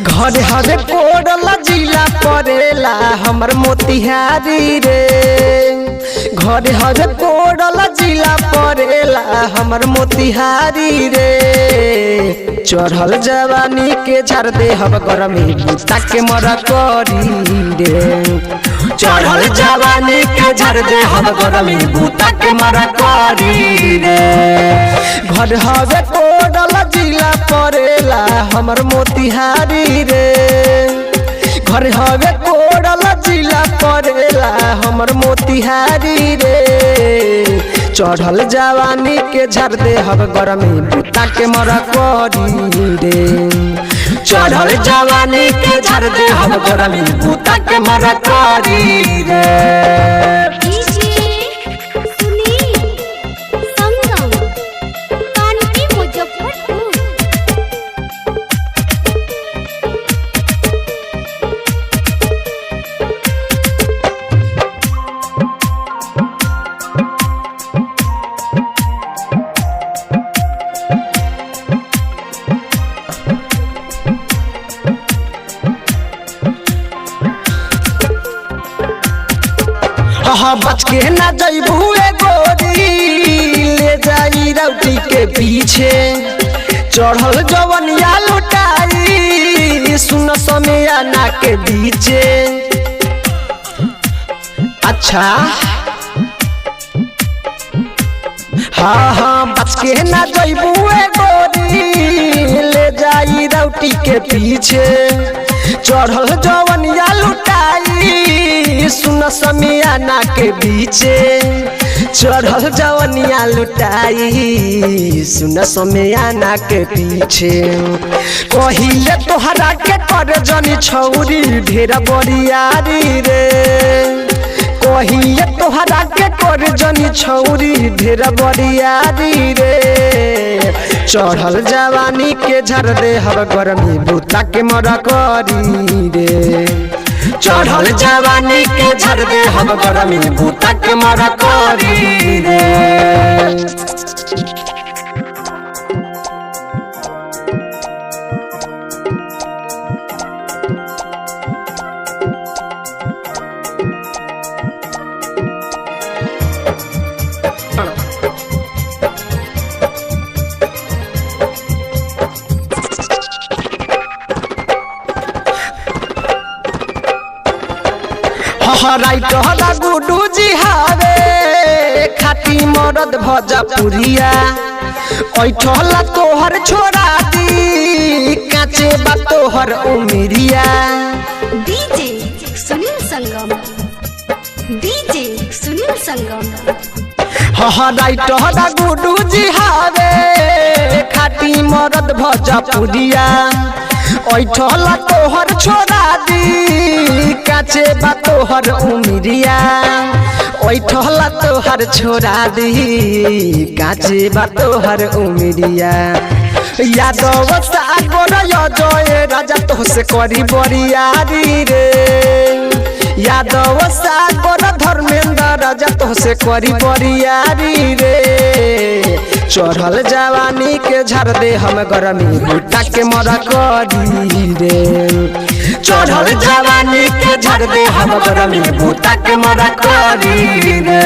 घर हवे कोडल जिला परेला हमर मोतिहारी रे। घर हवे कोडल जिला परेला हमर मोतिहारी रे। चढ़ल जवानी के झाड़ दे हम गरमी बूता के मरा करी रे। चढ़ल जवानी के झाड़ दे हम गरमी बूता के मरा करी रे। घर हवे कोडल जिला परेला हमर मोतिहारी रे। घर हवे कोडल जिला परेला हमर मोतिहारी रे। चढ़ल जवानी के झाड़ दे हम गरमी बूता के मरा करी रे। चढ़ल जवानी के झाड़ दे हम गरमी बूता के मरा करी रे। बच के ना जइबू गोरी ले जाई रौटी के पीछे। चढ़ल जवनिया लुटाई सुन समिया ना के बीचे। अच्छा हाँ बच के ना जइबू गोरी ले जाई रौटी के पीछे। चढ़ल जवनिया लुटाई सुन समिया ना के बीचे। चढ़ल जवनिया लुटाई सुन समिया ना के पीछे। कहिले तोहरा के कर जनी छौरी ढेर बरियारी रे। कहिले तोहरा के कर जनी छौरी ढेर बरियारी रे। चढ़ल जवानी के झाड़ दे हम गरमी बूता के मरा करी रे। चढ़ल जवानी के झाड़ दे हम गरमी बूता के मरा करी रे। राइट गुडू जी हावे खाती मरद भोजपुरिया। ऐठला तोहर छोड़ा दी काचे बा तोहर उमिरिया। डीजे सुनील संगम, डीजे सुनील संगम। राइट गुडू जी हावे खाती मरद भोजपुरिया। ऐठला तोहर छोड़ा दी काचे बा तोहर उमिरिया। ऐठला तोहर छोड़ा दी काचे बा तोहर उमिरिया। यादव सागर जय राजा तो से करी बरियारी रे। यादव सागर धर्मेंद्र राजा तो से करी बरियारी रे। चढ़ल जवानी के झाड़ दे हम गरमी बूता के मरा करी रे। चढ़ल जवानी के झाड़ दे हम गरमी बूता के मरा करी रे।